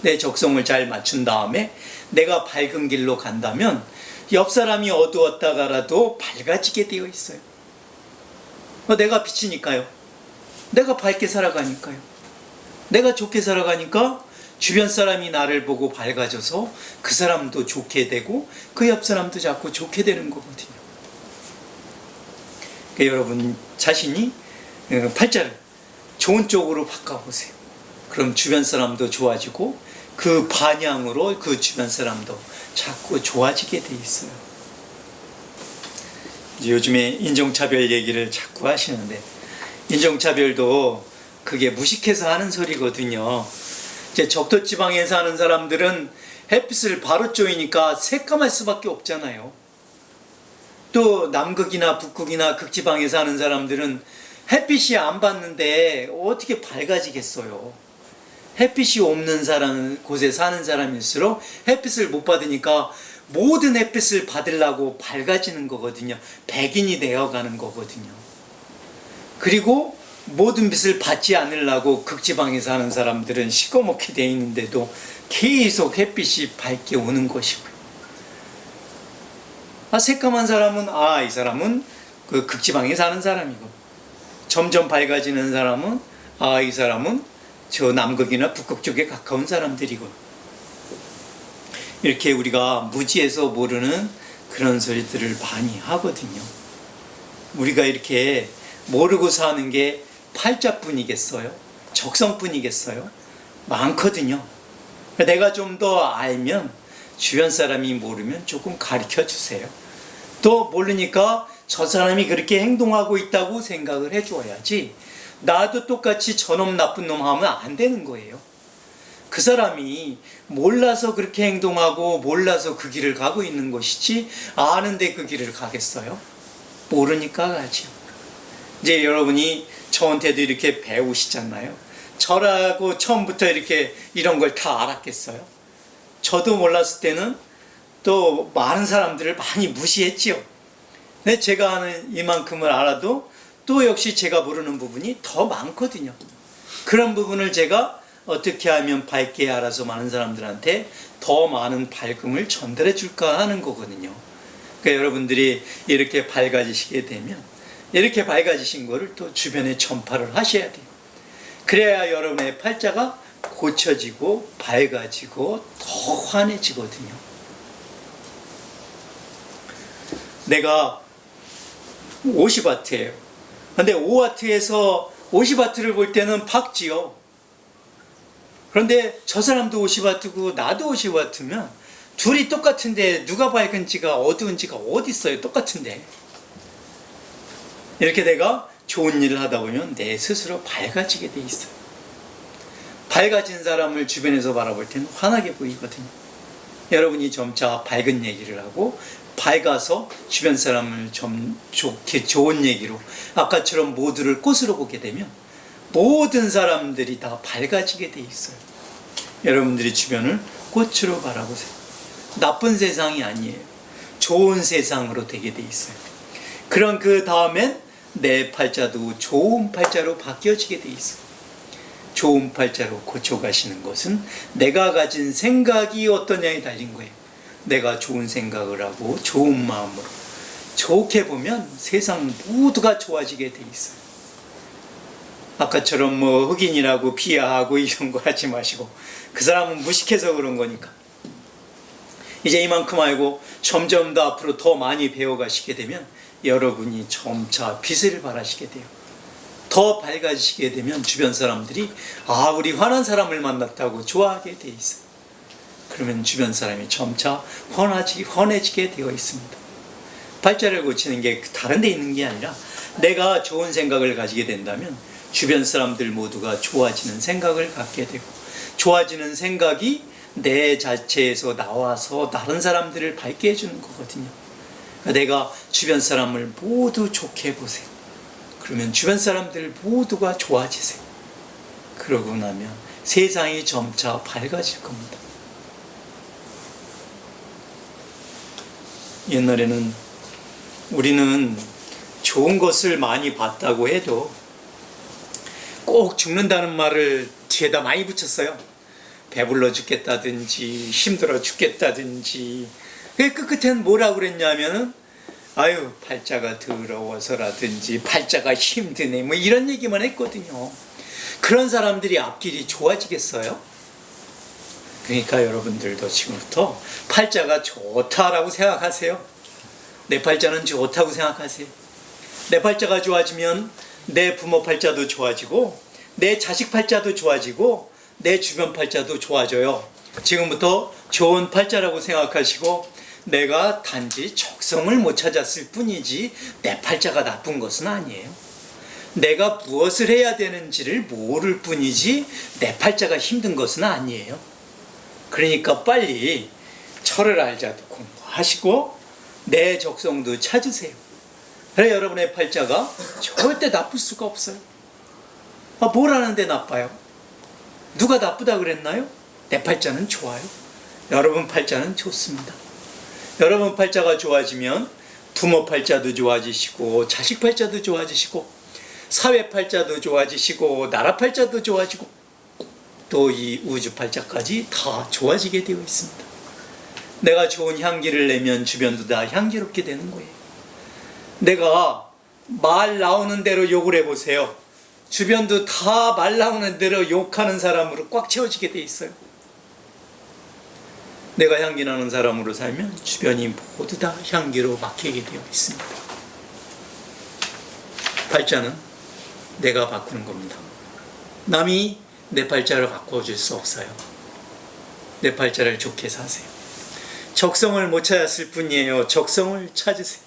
내 적성을 잘 맞춘 다음에 내가 밝은 길로 간다면 옆 사람이 어두웠다가라도 밝아지게 되어 있어요. 내가 빛이니까요. 내가 밝게 살아가니까요. 내가 좋게 살아가니까 주변 사람이 나를 보고 밝아져서 그 사람도 좋게 되고 그 옆 사람도 자꾸 좋게 되는 거거든요. 그러니까 여러분 자신이 팔자를 좋은 쪽으로 바꿔보세요. 그럼 주변 사람도 좋아지고 그 반향으로 그 주변 사람도 자꾸 좋아지게 돼 있어요. 요즘에 인종차별 얘기를 자꾸 하시는데, 인종차별도 그게 무식해서 하는 소리거든요. 이제 적도지방에 사는 사람들은 햇빛을 바로 쬐니까 새까말 수밖에 없잖아요. 또 남극이나 북극이나 극지방에 사는 사람들은 햇빛이 안 받는데 어떻게 밝아지겠어요? 햇빛이 없는 곳에 사는 사람일수록 햇빛을 못 받으니까 모든 햇빛을 받으려고 밝아지는 거거든요. 백인이 되어가는 거거든요. 그리고 모든 빛을 받지 않으려고 극지방에 사는 사람들은 시꺼멓게 되어 있는데도 계속 햇빛이 밝게 오는 것이고요. 새까만 사람은 이 사람은 그 극지방에 사는 사람이고, 점점 밝아지는 사람은 이 사람은 저 남극이나 북극 쪽에 가까운 사람들이고, 이렇게 우리가 무지해서 모르는 그런 소리들을 많이 하거든요. 우리가 이렇게 모르고 사는 게 팔자뿐이겠어요? 적성뿐이겠어요? 많거든요. 내가 좀 더 알면, 주변 사람이 모르면 조금 가르쳐 주세요. 또 모르니까 저 사람이 그렇게 행동하고 있다고 생각을 해줘야지, 나도 똑같이 저놈 나쁜 놈 하면 안 되는 거예요. 그 사람이 몰라서 그렇게 행동하고 몰라서 그 길을 가고 있는 것이지, 아는데 그 길을 가겠어요? 모르니까 가죠. 이제 여러분이 저한테도 이렇게 배우시잖아요. 저라고 처음부터 이렇게 이런 걸 다 알았겠어요? 저도 몰랐을 때는 또 많은 사람들을 많이 무시했지요. 근데 제가 아는 이만큼을 알아도 또 역시 제가 모르는 부분이 더 많거든요. 그런 부분을 제가 어떻게 하면 밝게 알아서 많은 사람들한테 더 많은 밝음을 전달해 줄까 하는 거거든요. 그러니까 여러분들이 이렇게 밝아지시게 되면, 이렇게 밝아지신 거를 또 주변에 전파를 하셔야 돼요. 그래야 여러분의 팔자가 고쳐지고 밝아지고 더 환해지거든요. 내가 50와트예요. 근데 5와트에서 50와트를 볼 때는 밝지요. 그런데 저 사람도 50와트고 나도 50와트면 둘이 똑같은데 누가 밝은지가 어두운지가 어디 있어요? 똑같은데. 이렇게 내가 좋은 일을 하다 보면 내 스스로 밝아지게 돼 있어요. 밝아진 사람을 주변에서 바라볼 때는 환하게 보이거든요. 여러분이 점차 밝은 얘기를 하고 밝아서 주변 사람을 좀 좋게 좋은 얘기로, 아까처럼 모두를 꽃으로 보게 되면 모든 사람들이 다 밝아지게 돼 있어요. 여러분들이 주변을 꽃으로 바라보세요. 나쁜 세상이 아니에요. 좋은 세상으로 되게 돼 있어요. 그런 그 다음엔 내 팔자도 좋은 팔자로 바뀌어지게 돼 있어요. 좋은 팔자로 고쳐가시는 것은 내가 가진 생각이 어떠냐에 달린 거예요. 내가 좋은 생각을 하고 좋은 마음으로 좋게 보면 세상 모두가 좋아지게 돼 있어요. 아까처럼 흑인이라고 비하하고 이런 거 하지 마시고, 그 사람은 무식해서 그런 거니까. 이제 이만큼 알고 점점 더 앞으로 더 많이 배워가시게 되면 여러분이 점차 빛을 발하시게 돼요. 더 밝아지시게 되면 주변 사람들이 우리 환한 사람을 만났다고 좋아하게 돼 있어요. 그러면 주변 사람이 점차 환해지게 되어 있습니다. 팔자를 고치는 게 다른 데 있는 게 아니라, 내가 좋은 생각을 가지게 된다면 주변 사람들 모두가 좋아지는 생각을 갖게 되고, 좋아지는 생각이 내 자체에서 나와서 다른 사람들을 밝게 해주는 거거든요. 내가 주변 사람을 모두 좋게 보세요. 그러면 주변 사람들 모두가 좋아지세요. 그러고 나면 세상이 점차 밝아질 겁니다. 옛날에는 우리는 좋은 것을 많이 봤다고 해도 꼭 죽는다는 말을 뒤에다 많이 붙였어요. 배불러 죽겠다든지 힘들어 죽겠다든지. 끝끝엔 뭐라고 그랬냐면은 팔자가 더러워서라든지 팔자가 힘드네 이런 얘기만 했거든요. 그런 사람들이 앞길이 좋아지겠어요? 그러니까 여러분들도 지금부터 팔자가 좋다라고 생각하세요. 내 팔자는 좋다고 생각하세요. 내 팔자가 좋아지면 내 부모 팔자도 좋아지고, 내 자식 팔자도 좋아지고, 내 주변 팔자도 좋아져요. 지금부터 좋은 팔자라고 생각하시고, 내가 단지 적성을 못 찾았을 뿐이지 내 팔자가 나쁜 것은 아니에요. 내가 무엇을 해야 되는지를 모를 뿐이지 내 팔자가 힘든 것은 아니에요. 그러니까 빨리 철을 알자도 공부하시고 내 적성도 찾으세요. 그래 여러분의 팔자가 절대 나쁠 수가 없어요. 뭘 하는데 나빠요? 누가 나쁘다 그랬나요? 내 팔자는 좋아요. 여러분 팔자는 좋습니다. 여러분 팔자가 좋아지면 부모 팔자도 좋아지시고 자식 팔자도 좋아지시고 사회 팔자도 좋아지시고 나라 팔자도 좋아지고 또 이 우주 팔자까지 다 좋아지게 되어 있습니다. 내가 좋은 향기를 내면 주변도 다 향기롭게 되는 거예요. 내가 말 나오는 대로 욕을 해보세요. 주변도 다 말 나오는 대로 욕하는 사람으로 꽉 채워지게 돼 있어요. 내가 향기 나는 사람으로 살면 주변이 모두 다 향기로 막히게 되어 있습니다. 팔자는 내가 바꾸는 겁니다. 남이 내 팔자를 바꿔줄 수 없어요. 내 팔자를 좋게 사세요. 적성을 못 찾았을 뿐이에요. 적성을 찾으세요.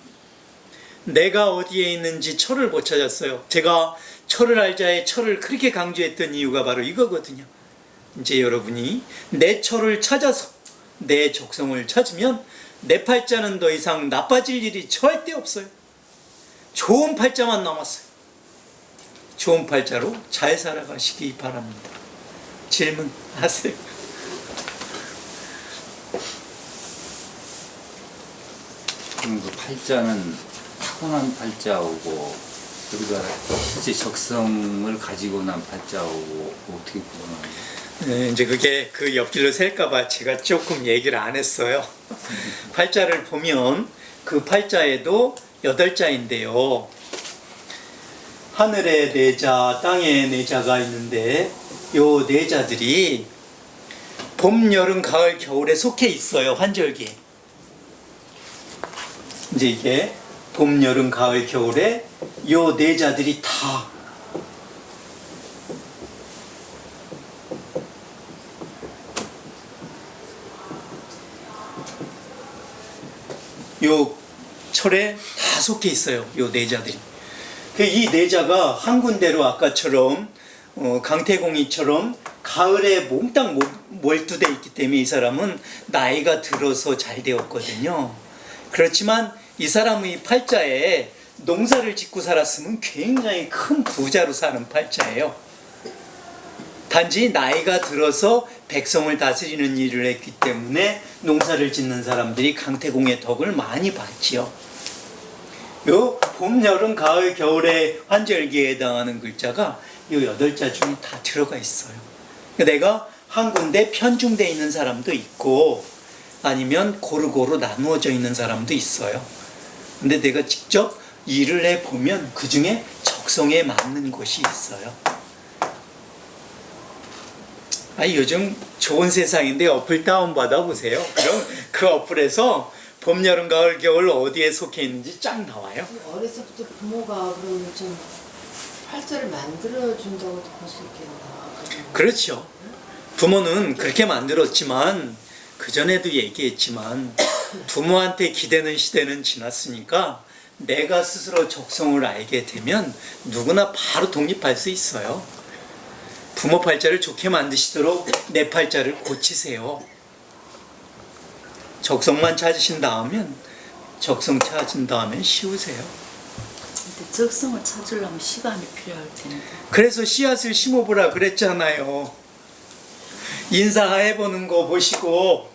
내가 어디에 있는지 철을 못 찾았어요. 제가 철을 알자의 철을 그렇게 강조했던 이유가 바로 이거거든요. 이제 여러분이 내 철을 찾아서 내 적성을 찾으면 내 팔자는 더 이상 나빠질 일이 절대 없어요. 좋은 팔자만 남았어요. 좋은 팔자로 잘 살아가시기 바랍니다. 질문하세요. 그럼 그 팔자는 타고난 팔자오고 우리가 실제 적성을 가지고 난 팔자오고 어떻게 구분하나요? 네, 이제 그게 그 옆길로 셀까봐 제가 조금 얘기를 안 했어요. 팔자를 보면 그 팔자에도 8자인데요. 하늘의 4자, 땅의 4자가 있는데 요 4자들이 봄, 여름, 가을, 겨울에 속해 있어요. 환절기에. 이제 이게 봄, 여름, 가을, 겨울에 요 4자들이 다 요 철에 다 속해 있어요. 요 4자들이. 이 4자가 한 군데로 아까처럼 강태공이처럼 가을에 몽땅 몰두돼 있기 때문에 이 사람은 나이가 들어서 잘 되었거든요. 그렇지만 이 사람의 팔자에 농사를 짓고 살았으면 굉장히 큰 부자로 사는 팔자예요. 단지 나이가 들어서 백성을 다스리는 일을 했기 때문에 농사를 짓는 사람들이 강태공의 덕을 많이 봤지요. 요 봄, 여름, 가을, 겨울의 환절기에 해당하는 글자가 요 8자 중에 다 들어가 있어요. 내가 한 군데 편중되어 있는 사람도 있고 아니면 고루고루 나누어져 있는 사람도 있어요. 근데 내가 직접 일을 해보면 그 중에 적성에 맞는 곳이 있어요. 요즘 좋은 세상인데 어플 다운받아 보세요. 그럼 그 어플에서 봄, 여름, 가을, 겨울 어디에 속해 있는지 쫙 나와요. 어려서부터 부모가 그러면 좀 팔자를 만들어준다고 볼 수 있겠다. 그렇죠. 부모는 그렇게 만들었지만 그전에도 얘기했지만 부모한테 기대는 시대는 지났으니까 내가 스스로 적성을 알게 되면 누구나 바로 독립할 수 있어요. 부모 팔자를 좋게 만드시도록 내 팔자를 고치세요. 적성만 찾으신 다음엔 적성 찾은 다음엔 쉬우세요. 근데 적성을 찾으려면 시간이 필요할 텐데. 그래서 씨앗을 심어보라 그랬잖아요. 인사해보는 거 보시고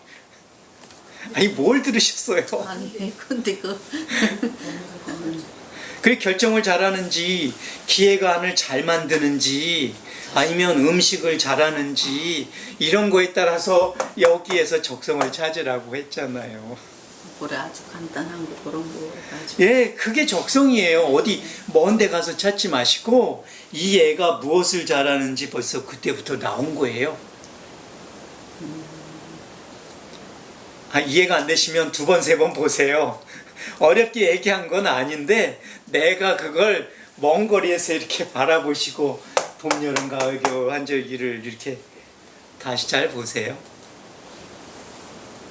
뭘 들으셨어요? 아니 근데 그 결정을 잘하는지 기획안을 잘 만드는지 아니면 음식을 잘하는지 이런 거에 따라서 여기에서 적성을 찾으라고 했잖아요. 그래 아주 간단한 거 그런 거 가지고. 예, 그게 적성이에요. 어디 먼 데 가서 찾지 마시고 이 애가 무엇을 잘하는지 벌써 그때부터 나온 거예요. 이해가 안 되시면 2번, 3번 보세요. 어렵게 얘기한 건 아닌데 내가 그걸 먼 거리에서 이렇게 바라보시고 봄, 여름, 가을, 겨울 환절기를 이렇게 다시 잘 보세요.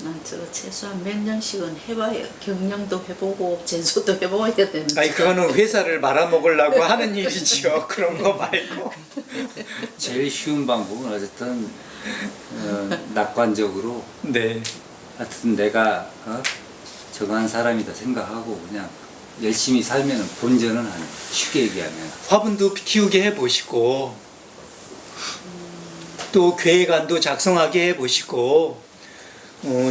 난 저거 최소한 몇 년씩은 해봐야 경영도 해보고 재수도 해봐야 되는데. 그거는 회사를 말아먹으려고 하는 일이죠. 그런 거 말고. 제일 쉬운 방법은 어쨌든 낙관적으로 네. 하여튼 내가 정한 사람이다 생각하고 그냥 열심히 살면 본전은 하는 거예요. 쉽게 얘기하면. 화분도 키우게 해보시고 또 계획안도 작성하게 해보시고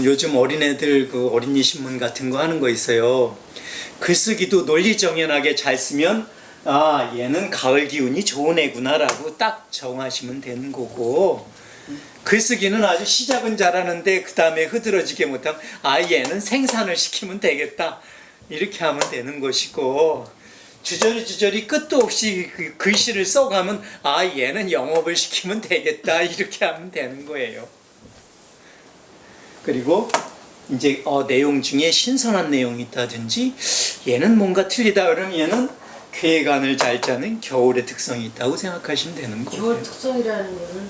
요즘 어린애들 그 어린이 신문 같은 거 하는 거 있어요. 글쓰기도 논리정연하게 잘 쓰면 아 얘는 가을 기운이 좋은 애구나라고 딱 정하시면 되는 거고, 글쓰기는 아주 시작은 잘하는데 그 다음에 흐드러지게 못하면 아 얘는 생산을 시키면 되겠다 이렇게 하면 되는 것이고, 주저리 끝도 없이 그 글씨를 써가면 아 얘는 영업을 시키면 되겠다 이렇게 하면 되는 거예요. 그리고 이제 내용 중에 신선한 내용이 있다든지 얘는 뭔가 틀리다 그러면 얘는 계획안을 잘 짜는 겨울의 특성이 있다고 생각하시면 되는 거예요. 겨울 특성이라는 거는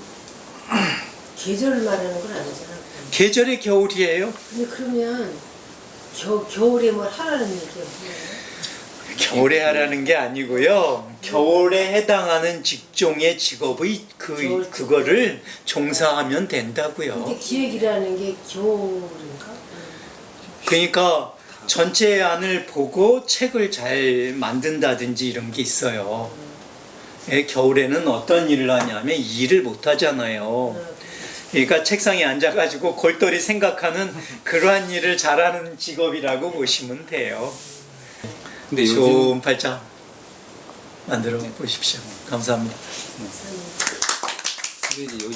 계절을 말하는 건 아니잖아. 계절의 겨울이에요. 근데 그러면 겨울에 뭘 하라는 얘기야 뭐예요? 겨울에 하라는 게 아니고요. 겨울에 해당하는 직종의 직업의 그거를 종사하면 된다고요. 근데 기획이라는 게 겨울인가? 그러니까 전체 안을 보고 책을 잘 만든다든지 이런 게 있어요. 겨울에는 어떤 일을 하냐면 일을 못 하잖아요. 그러니까 책상에 앉아가지고 골똘히 생각하는 그러한 일을 잘하는 직업이라고 보시면 돼요. 근데 요즘 좋은 팔자 만들어 보십시오. 감사합니다. 근데 이제 요즘